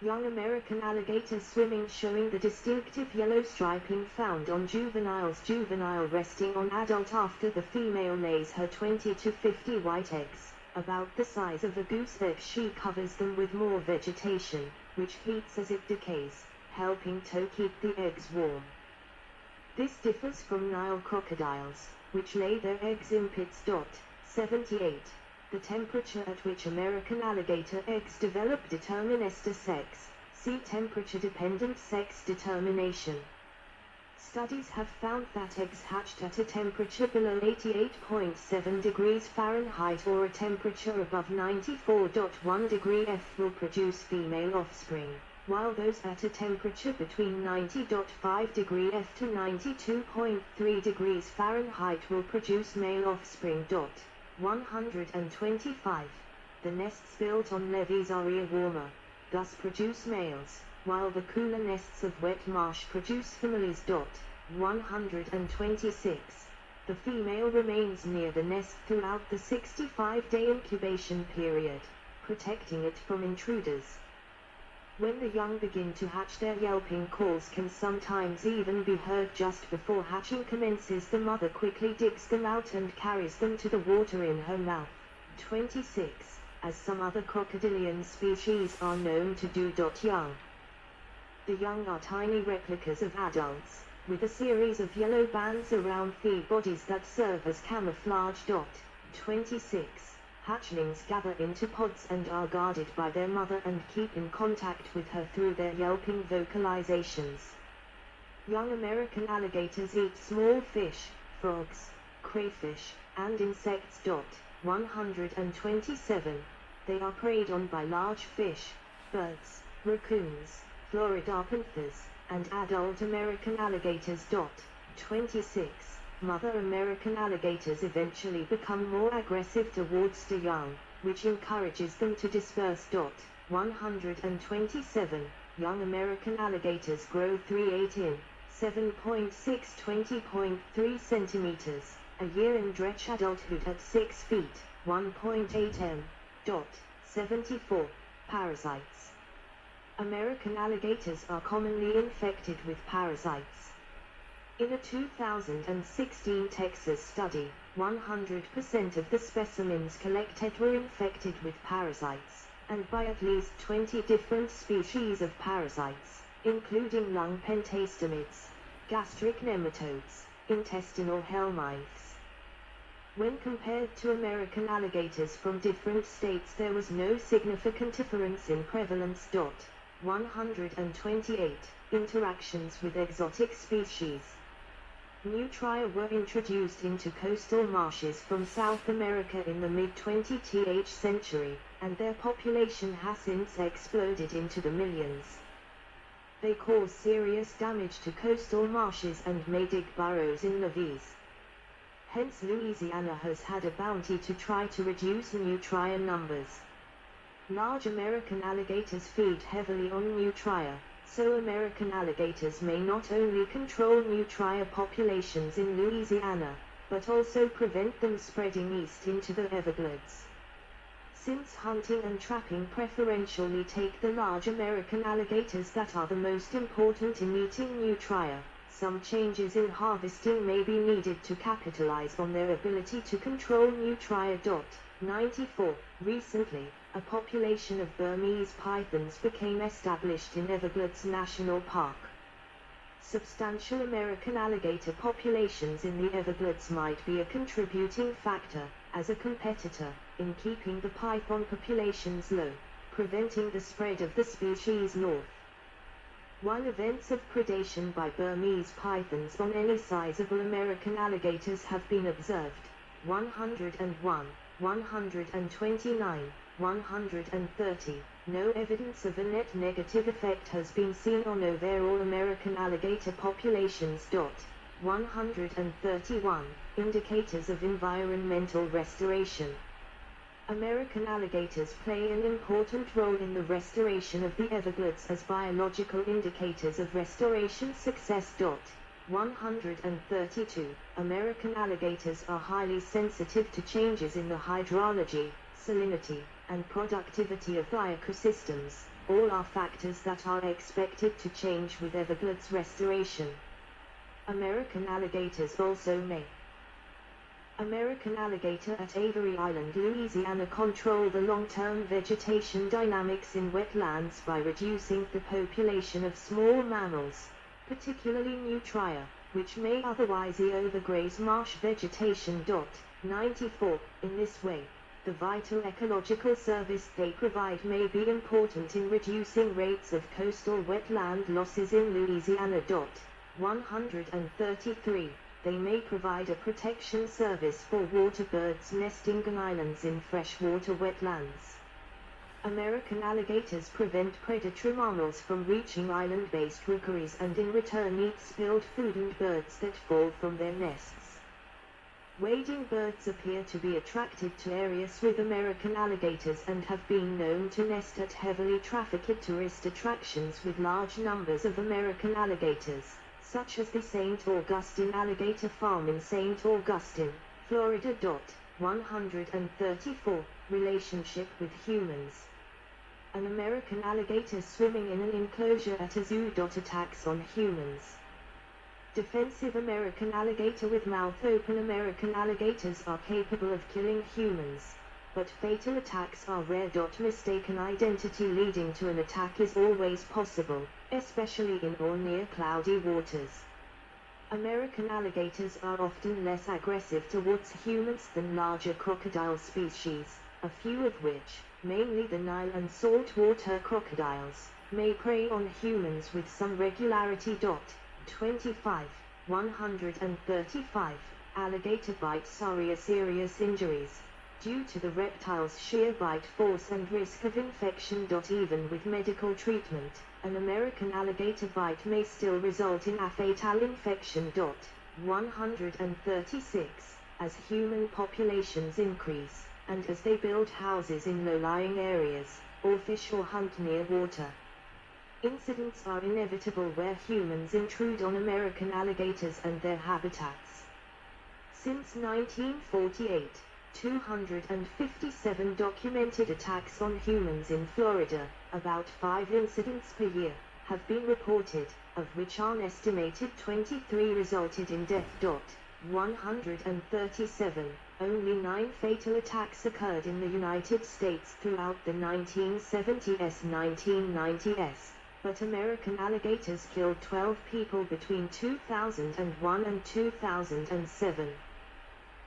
Young American alligators swimming showing the distinctive yellow striping found on juveniles. Juvenile resting on adult after the female lays her 20 to 50 white eggs, about the size of a goose egg. She covers them with more vegetation, which heats as it decays, helping to keep the eggs warm. This differs from Nile crocodiles, which lay their eggs in pits. 78. The temperature at which American alligator eggs develop determines sex. See temperature-dependent sex determination. Studies have found that eggs hatched at a temperature below 88.7 degrees Fahrenheit or a temperature above 94.1 degrees F will produce female offspring, while those at a temperature between 90.5 degrees F to 92.3 degrees Fahrenheit will produce male offspring. 125. The nests built on levees are warmer, thus produce males, while the cooler nests of wet marsh produce families. 126. The female remains near the nest throughout the 65-day incubation period, protecting it from intruders. When the young begin to hatch, their yelping calls can sometimes even be heard. Just before hatching commences, the mother quickly digs them out and carries them to the water in her mouth. 26. As some other crocodilian species are known to do. Young. The young are tiny replicas of adults, with a series of yellow bands around the bodies that serve as camouflage. 26. Hatchlings gather into pods and are guarded by their mother and keep in contact with her through their yelping vocalizations. Young American alligators eat small fish, frogs, crayfish, and insects. 127. They are preyed on by large fish, birds, raccoons, Florida panthers, and adult American alligators. 26. Mother American alligators eventually become more aggressive towards the young, which encourages them to disperse. 127. Young American alligators grow 3/8 in 7.6 20.3 centimeters a year and reach adulthood at 6 feet 1.8 m. 74. Parasites. American alligators are commonly infected with parasites. In a 2016 Texas study, 100% of the specimens collected were infected with parasites, and by at least 20 different species of parasites, including lung pentastomids, gastric nematodes, intestinal helminths. When compared to American alligators from different states, there was no significant difference in prevalence. 128. Interactions with exotic species. Nutria were introduced into coastal marshes from South America in the mid-20th century, and their population has since exploded into the millions. They cause serious damage to coastal marshes and may dig burrows in levees. Hence Louisiana has had a bounty to try to reduce nutria numbers. Large American alligators feed heavily on nutria, so American alligators may not only control nutria populations in Louisiana, but also prevent them spreading east into the Everglades. Since hunting and trapping preferentially take the large American alligators that are the most important in eating nutria, some changes in harvesting may be needed to capitalize on their ability to control nutria. 94. Recently, a population of Burmese pythons became established in Everglades National Park. Substantial American alligator populations in the Everglades might be a contributing factor, as a competitor, in keeping the python populations low, preventing the spread of the species north. While events of predation by Burmese pythons on any sizable American alligators have been observed, 101, 129, 130, no evidence of a net negative effect has been seen on overall American alligator populations. 131. Indicators of environmental restoration. American alligators play an important role in the restoration of the Everglades as biological indicators of restoration success. 132. American alligators are highly sensitive to changes in the hydrology, salinity, and productivity of ecosystems, All are factors that are expected to change with Everglades restoration. American alligators also may. American alligator at Avery Island, Louisiana control the long-term vegetation dynamics in wetlands by reducing the population of small mammals, particularly nutria, which may otherwise overgraze marsh vegetation. 94. In this way, the vital ecological service they provide may be important in reducing rates of coastal wetland losses in Louisiana. 133. They may provide a protection service for water birds nesting on islands in freshwater wetlands. American alligators prevent predatory mammals from reaching island-based rookeries and in return eat spilled food and birds that fall from their nests. Wading birds appear to be attracted to areas with American alligators and have been known to nest at heavily trafficked tourist attractions with large numbers of American alligators, such as the St. Augustine Alligator Farm in St. Augustine, Florida. 134. Relationship with humans. An American alligator swimming in an enclosure at a zoo. Attacks on humans. Defensive American alligator with mouth open. American alligators are capable of killing humans, but fatal attacks are rare. Mistaken identity leading to an attack is always possible, especially in or near cloudy waters. American alligators are often less aggressive towards humans than larger crocodile species, a few of which, mainly the Nile and saltwater crocodiles, may prey on humans with some regularity. 25. 135. Alligator bite. Serious injuries. Due to the reptile's sheer bite force and risk of infection. Even with medical treatment, an American alligator bite may still result in a fatal infection. 136. As human populations increase, and as they build houses in low-lying areas, or fish or hunt near water, incidents are inevitable where humans intrude on American alligators and their habitats. Since 1948, 257 documented attacks on humans in Florida, about 5 incidents per year, have been reported, of which an estimated 23 resulted in death. 137. Only 9 fatal attacks occurred in the United States throughout the 1970s-1990s. But American alligators killed 12 people between 2001 and 2007.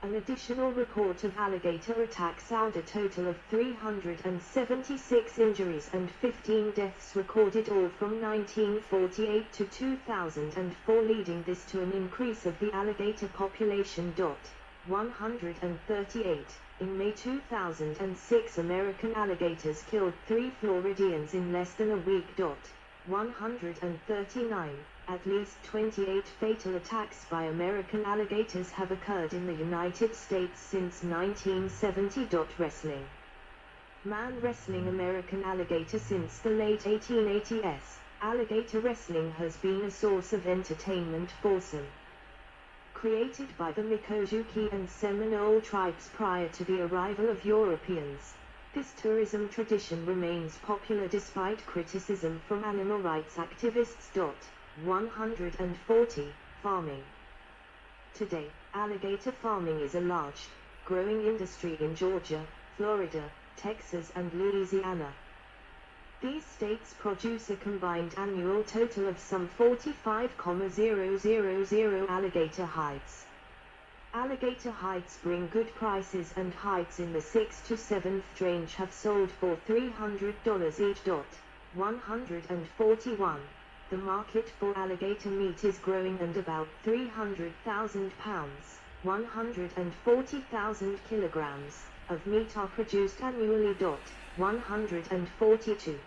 An additional report of alligator attacks found a total of 376 injuries and 15 deaths recorded, all from 1948 to 2004, leading this to an increase of the alligator population. 138. In May 2006, American alligators killed 3 Floridians in less than a week. 139. At least 28 fatal attacks by American alligators have occurred in the United States since 1970. Wrestling. Man wrestling. American alligator. Since the late 1880s, alligator wrestling has been a source of entertainment for some. Created by the Mikojuki and Seminole tribes prior to the arrival of Europeans, this tourism tradition remains popular despite criticism from animal rights activists. 140. Farming. Today, alligator farming is a large, growing industry in Georgia, Florida, Texas and Louisiana. These states produce a combined annual total of some 45,000 alligator hides. Alligator hides bring good prices, and hides in the 6th to 7th range have sold for $300 each. 141. The market for alligator meat is growing, and about 300,000 pounds, 140,000 kilograms, of meat are produced annually. 142.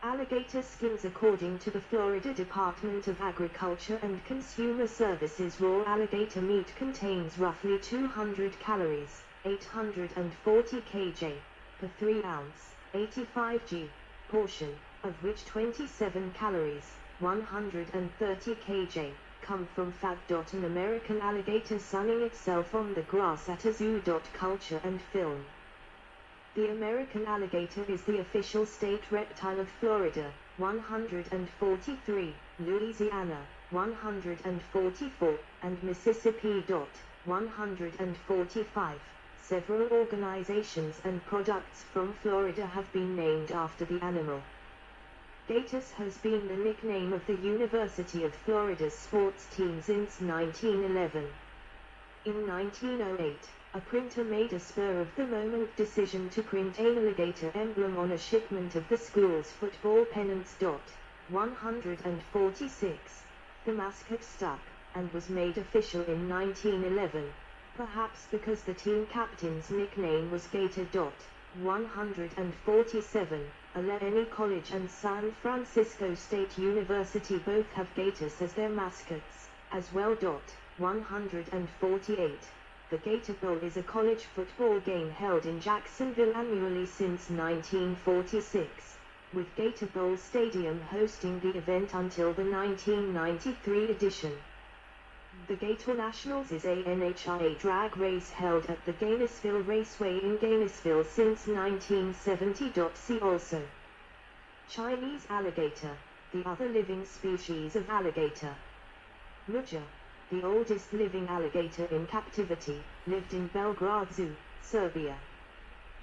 Alligator skins. According to the Florida Department of Agriculture and Consumer Services, raw alligator meat contains roughly 200 calories, 840 kJ, per 3 ounce, 85 g, portion, of which 27 calories, 130 kJ, come from fat. An American alligator sunning itself on the grass at a zoo. Culture and film. The American alligator is the official state reptile of Florida, 143, Louisiana, 144, and Mississippi. 145. Several organizations and products from Florida have been named after the animal. Gators has been the nickname of the University of Florida's sports team since 1911. In 1908, a printer made a spur-of-the-moment decision to print an alligator emblem on a shipment of the school's football pennants. 146. The mascot stuck, and was made official in 1911, perhaps because the team captain's nickname was Gator. 147. Allegheny College and San Francisco State University both have gators as their mascots, as well. 148. The Gator Bowl is a college football game held in Jacksonville annually since 1946, with Gator Bowl Stadium hosting the event until the 1993 edition. The Gator Nationals is a NHRA drag race held at the Gainesville Raceway in Gainesville since 1970. See also Chinese alligator, the other living species of alligator. Nuja, the oldest living alligator in captivity, lived in Belgrade Zoo, Serbia.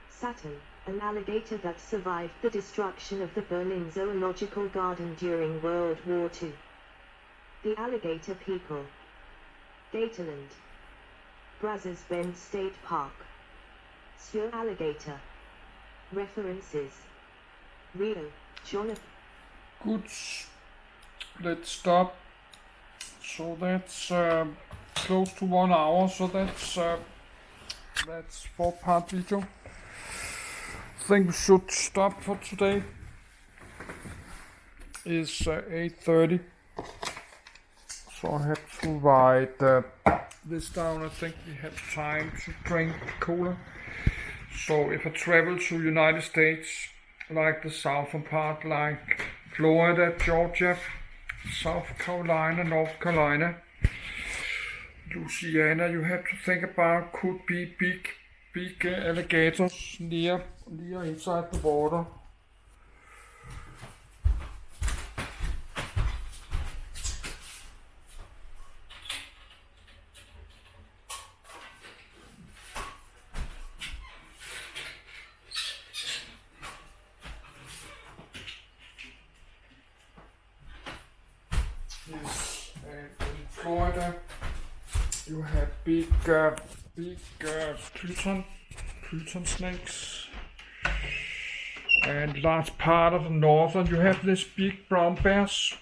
Saturn, an alligator that survived the destruction of the Berlin Zoological Garden during World War II. The alligator people. Gatorland. Brazos Bend State Park. Sur Alligator. References. Rio, Jonathan. Good. Let's stop. So that's close to 1 hour. So that's 4-part video. I think we should stop for today. It's 8:30. So I have to write this down. I think we have time to drink cola. So if I travel to United States, like the southern part, like Florida, Georgia, South Carolina, North Carolina, Louisiana, you have to think about could be big alligators near inside the water. Yes, and in Florida you have big python snakes, and large part of the northern you have this big brown bears,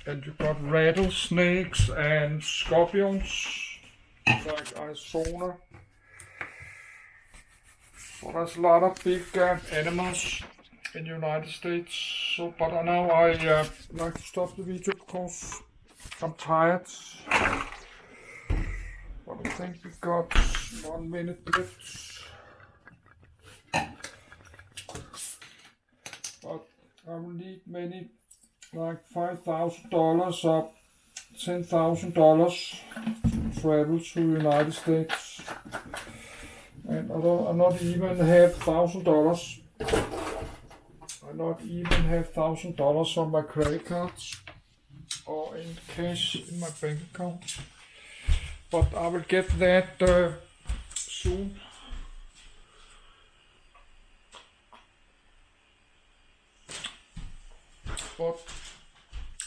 and you got rattlesnakes and scorpions like Arizona. So there's a lot of big animals in the United States. So, but now I like to stop the video because I'm tired. But I think we got 1 minute left. But I will need many, like $5,000 or $10,000 to travel to the United States. And I not even have $1,000. I not even have $1,000 on my credit cards or in cash in my bank account. But I will get that soon. But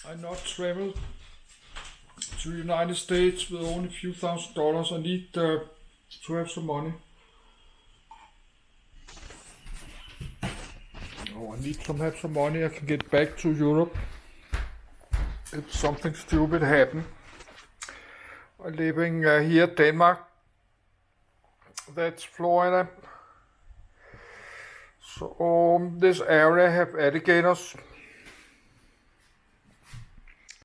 I not travel to the United States with only a few $1,000s. I need to have some money. Oh, I need to have some money. I can get back to Europe if something stupid happen. I'm living here in Denmark. That's Florida. So this area have alligators.